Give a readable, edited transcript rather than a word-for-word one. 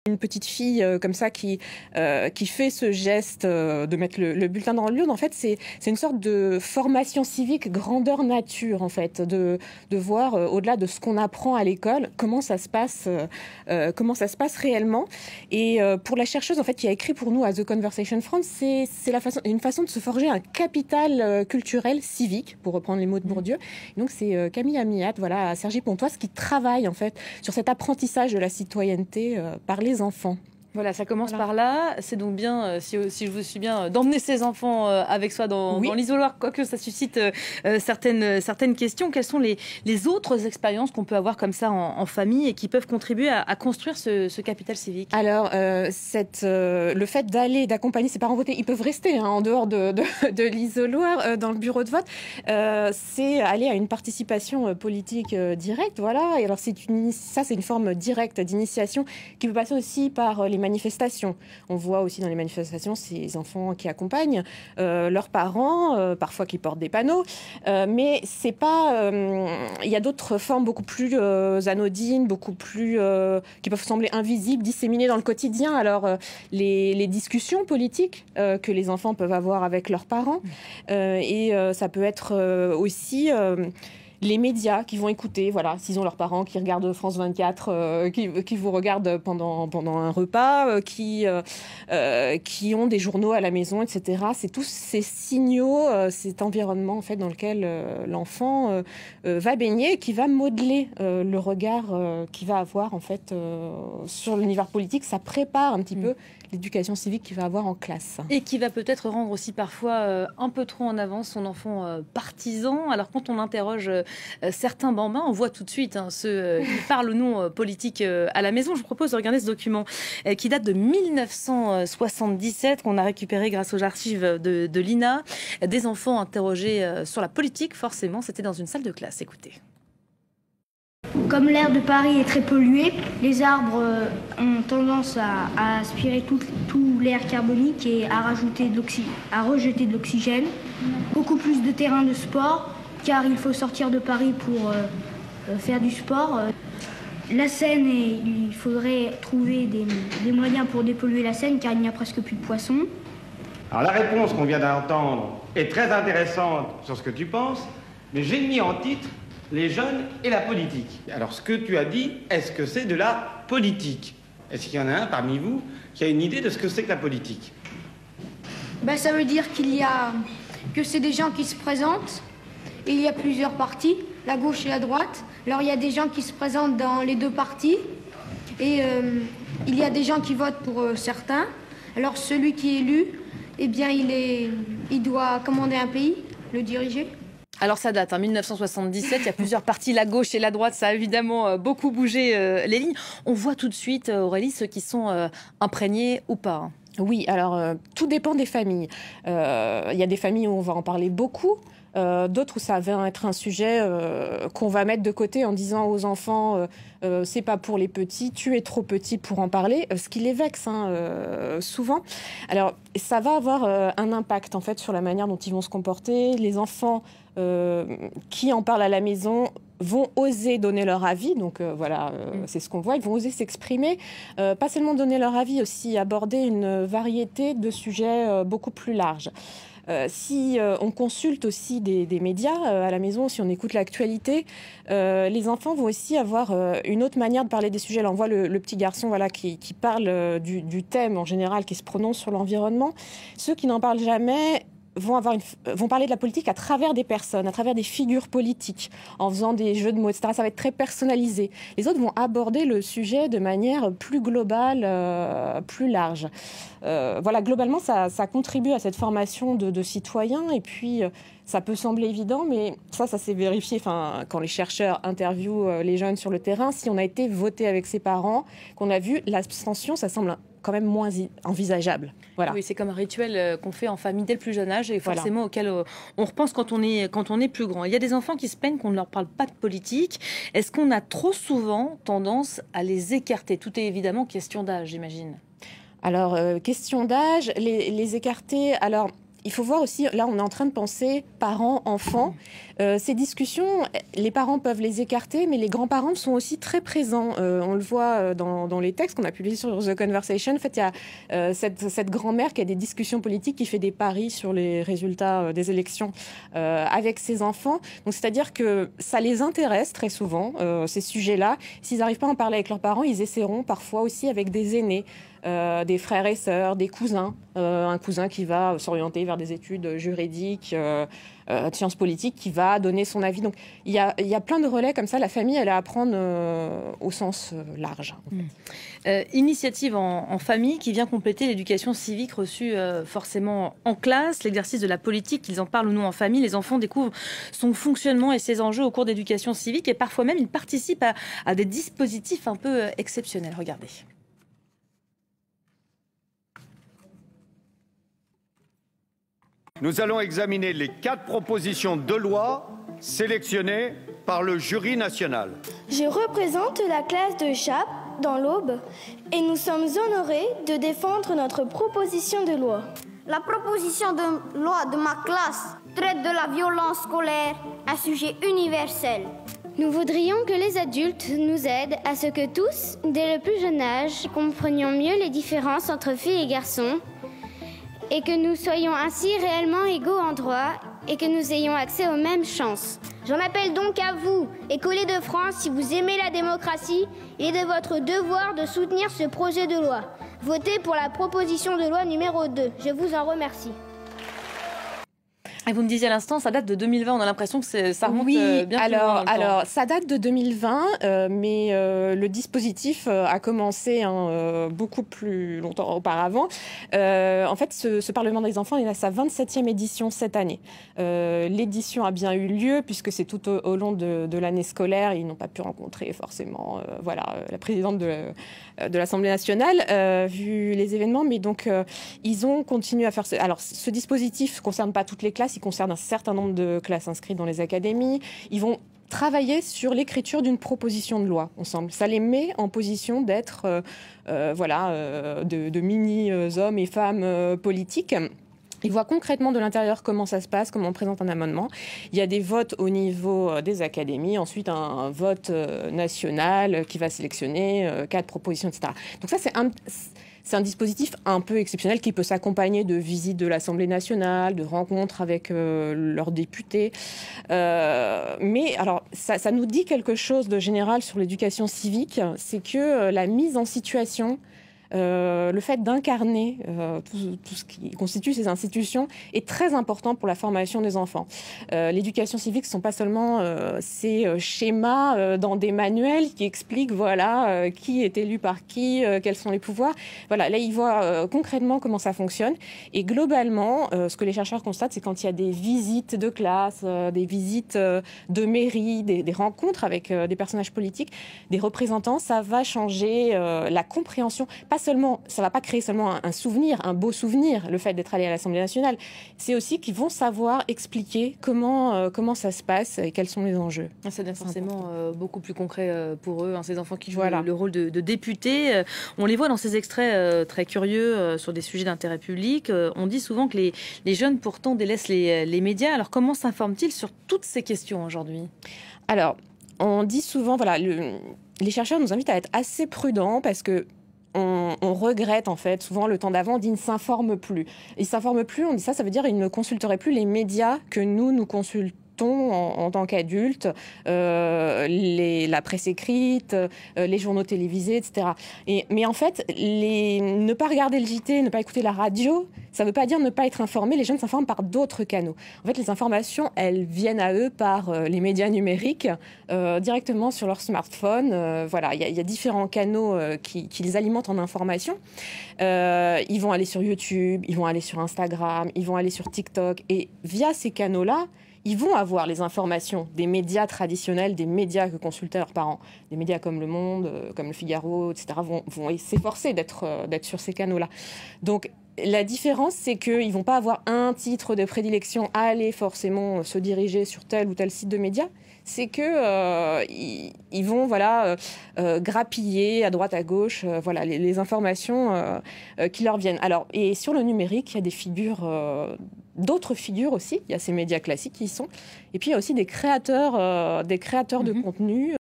Une petite fille comme ça qui fait ce geste de mettre le bulletin dans l'urne, en fait, c'est une sorte de formation civique grandeur nature, en fait, de voir au-delà de ce qu'on apprend à l'école, comment ça se passe réellement. Et pour la chercheuse, en fait, qui a écrit pour nous à The Conversation France, c'est une façon de se forger un capital culturel civique, pour reprendre les mots de Bourdieu. Et donc c'est Camille Amiat, voilà, à Cergy-Pontoise, qui travaille en fait sur cet apprentissage de la citoyenneté par les enfants. Voilà, ça commence par là. C'est donc bien, si je vous suis bien, d'emmener ses enfants avec soi dans l'isoloir, quoique ça suscite certaines questions. Quelles sont les autres expériences qu'on peut avoir comme ça en famille et qui peuvent contribuer à construire ce capital civique? Alors, le fait d'accompagner ses parents voter, ils peuvent rester en dehors de l'isoloir, dans le bureau de vote, c'est aller à une participation politique directe. Voilà. Et alors, c'est une forme directe d'initiation qui peut passer aussi par les manifestations. On voit aussi dans les manifestations ces enfants qui accompagnent leurs parents, parfois qui portent des panneaux, mais c'est pas. Il y a d'autres formes beaucoup plus anodines, beaucoup plus qui peuvent sembler invisibles, disséminées dans le quotidien. Alors les discussions politiques que les enfants peuvent avoir avec leurs parents, et ça peut être aussi les médias qui vont écouter, voilà, s'ils ont leurs parents qui regardent France 24, qui vous regardent pendant un repas, qui ont des journaux à la maison, etc. C'est tous ces signaux, cet environnement en fait dans lequel l'enfant va baigner, qui va modeler le regard qu'il va avoir en fait sur l'univers politique. Ça prépare un petit peu l'éducation civique qu'il va avoir en classe. Et qui va peut-être rendre aussi parfois un peu trop en avance son enfant partisan. Alors quand on interroge certains bambins, on voit tout de suite ceux qui parlent ou non politique à la maison. Je vous propose de regarder ce document qui date de 1977, qu'on a récupéré grâce aux archives de l'INA. Des enfants interrogés sur la politique, forcément, c'était dans une salle de classe. Écoutez. Comme l'air de Paris est très pollué, les arbres ont tendance à aspirer tout l'air carbonique et à rejeter de l'oxygène. Beaucoup plus de terrains de sport, car il faut sortir de Paris pour faire du sport. La Seine, il faudrait trouver des moyens pour dépolluer la Seine, car il n'y a presque plus de poissons. Alors la réponse qu'on vient d'entendre est très intéressante sur ce que tu penses, mais j'ai mis en titre les jeunes et la politique. Alors ce que tu as dit, est-ce que c'est de la politique? Est-ce qu'il y en a un parmi vous qui a une idée de ce que c'est que la politique? Ça veut dire que c'est des gens qui se présentent, et il y a plusieurs partis, la gauche et la droite. Alors il y a des gens qui se présentent dans les deux partis, et il y a des gens qui votent pour certains. Alors celui qui est élu, eh bien il doit commander un pays, le diriger. Alors ça date, 1977, il y a plusieurs partis, la gauche et la droite, ça a évidemment beaucoup bougé les lignes. On voit tout de suite, Aurélie, ceux qui sont imprégnés ou pas. Oui, alors tout dépend des familles. Il y a des familles où on va en parler beaucoup, d'autres où ça va être un sujet qu'on va mettre de côté en disant aux enfants c'est pas pour les petits, tu es trop petit pour en parler, ce qui les vexe souvent. Alors ça va avoir un impact en fait sur la manière dont ils vont se comporter. Les enfants qui en parlent à la maison vont oser donner leur avis, donc c'est ce qu'on voit, ils vont oser s'exprimer, pas seulement donner leur avis, aussi aborder une variété de sujets beaucoup plus larges. Si on consulte aussi des médias à la maison, si on écoute l'actualité, les enfants vont aussi avoir une autre manière de parler des sujets. Là, on voit le petit garçon qui parle du thème en général, qui se prononce sur l'environnement. Ceux qui n'en parlent jamais vont parler de la politique à travers des personnes, à travers des figures politiques, en faisant des jeux de mots, etc. Ça va être très personnalisé. Les autres vont aborder le sujet de manière plus globale, plus large. Globalement, ça contribue à cette formation de citoyens. Et puis, ça peut sembler évident, mais ça s'est vérifié quand les chercheurs interviewent les jeunes sur le terrain. Si on a été voté avec ses parents, qu'on a vu l'abstention, ça semble quand même moins envisageable. Voilà. Oui, c'est comme un rituel qu'on fait en famille dès le plus jeune âge et forcément auquel on repense quand on est plus grand. Il y a des enfants qui se plaignent qu'on ne leur parle pas de politique. Est-ce qu'on a trop souvent tendance à les écarter? Tout est évidemment question d'âge, j'imagine. Alors, question d'âge, les écarter... Alors, il faut voir aussi, là on est en train de penser parents-enfants. Ces discussions, les parents peuvent les écarter, mais les grands-parents sont aussi très présents. On le voit dans les textes qu'on a publiés sur The Conversation. En fait, il y a cette grand-mère qui a des discussions politiques, qui fait des paris sur les résultats des élections avec ses enfants. Donc c'est-à-dire que ça les intéresse très souvent, ces sujets-là. S'ils n'arrivent pas à en parler avec leurs parents, ils essaieront parfois aussi avec des aînés. Des frères et sœurs, des cousins, un cousin qui va s'orienter vers des études juridiques, de sciences politiques, qui va donner son avis. Donc il y a plein de relais comme ça. La famille, elle est à prendre au sens large. Initiative en famille qui vient compléter l'éducation civique reçue forcément en classe, l'exercice de la politique, qu'ils en parlent ou non en famille. Les enfants découvrent son fonctionnement et ses enjeux au cours d'éducation civique et parfois même ils participent à des dispositifs un peu exceptionnels. Regardez. Nous allons examiner les 4 propositions de loi sélectionnées par le jury national. Je représente la classe de Chap dans l'Aube et nous sommes honorés de défendre notre proposition de loi. La proposition de loi de ma classe traite de la violence scolaire, un sujet universel. Nous voudrions que les adultes nous aident à ce que tous, dès le plus jeune âge, comprenions mieux les différences entre filles et garçons et que nous soyons ainsi réellement égaux en droit et que nous ayons accès aux mêmes chances. J'en appelle donc à vous, écoliers de France, si vous aimez la démocratie, il est de votre devoir de soutenir ce projet de loi. Votez pour la proposition de loi numéro 2. Je vous en remercie. Et vous me disiez à l'instant, ça date de 2020. On a l'impression que ça remonte bien plus loin. Alors, ça date de 2020, mais le dispositif a commencé beaucoup plus longtemps auparavant. En fait, ce Parlement des enfants est à sa 27e édition cette année. L'édition a bien eu lieu puisque c'est tout au long de l'année scolaire. Ils n'ont pas pu rencontrer forcément la présidente de l'Assemblée nationale, vu les événements. Mais donc, ils ont continué à faire... Alors, ce dispositif ne concerne pas toutes les classes. Il concerne un certain nombre de classes inscrites dans les académies. Ils vont travailler sur l'écriture d'une proposition de loi ensemble. Ça les met en position d'être de mini-hommes et femmes politiques. Ils voient concrètement de l'intérieur comment ça se passe, comment on présente un amendement. Il y a des votes au niveau des académies, ensuite un vote national qui va sélectionner 4 propositions, etc. Donc ça, c'est un dispositif un peu exceptionnel qui peut s'accompagner de visites de l'Assemblée nationale, de rencontres avec leurs députés. Mais alors, ça nous dit quelque chose de général sur l'éducation civique, c'est que la mise en situation, le fait d'incarner tout ce qui constitue ces institutions est très important pour la formation des enfants. L'éducation civique, ce ne sont pas seulement ces schémas dans des manuels qui expliquent qui est élu par qui, quels sont les pouvoirs. Voilà, là, ils voient concrètement comment ça fonctionne. Et globalement, ce que les chercheurs constatent, c'est quand il y a des visites de classe, des visites de mairie, des rencontres avec des personnages politiques, des représentants, ça va changer la compréhension, ça ne va pas créer seulement un souvenir, un beau souvenir, le fait d'être allé à l'Assemblée nationale. C'est aussi qu'ils vont savoir expliquer comment ça se passe et quels sont les enjeux. Ça devient forcément beaucoup plus concret pour eux, ces enfants qui jouent le rôle de députés. On les voit dans ces extraits très curieux sur des sujets d'intérêt public. On dit souvent que les jeunes, pourtant, délaissent les médias. Alors, comment s'informent-ils sur toutes ces questions aujourd'hui ? Alors, on dit souvent, les chercheurs nous invitent à être assez prudents parce que on regrette en fait souvent le temps d'avant, on dit ils ne s'informent plus. Ils ne s'informent plus, on dit ça veut dire ils ne consulteraient plus les médias que nous consultons en tant qu'adultes, la presse écrite, les journaux télévisés, etc. Mais en fait, ne pas regarder le JT, ne pas écouter la radio, ça ne veut pas dire ne pas être informé. Les jeunes s'informent par d'autres canaux. En fait, les informations, elles viennent à eux par les médias numériques, directement sur leur smartphone. Il y a différents canaux qui les alimentent en information. Ils vont aller sur YouTube, ils vont aller sur Instagram, ils vont aller sur TikTok. Et via ces canaux-là, ils vont avoir les informations des médias traditionnels, des médias que consultaient leurs parents. Des médias comme Le Monde, comme Le Figaro, etc. vont s'efforcer d'être sur ces canaux-là. Donc, la différence, c'est qu'ils ne vont pas avoir un titre de prédilection à aller forcément se diriger sur tel ou tel site de médias. c'est que ils vont grappiller à droite à gauche les informations qui leur viennent. Alors, et sur le numérique, il y a des figures, d'autres figures aussi. Il y a ces médias classiques qui y sont, et puis il y a aussi des créateurs de contenu.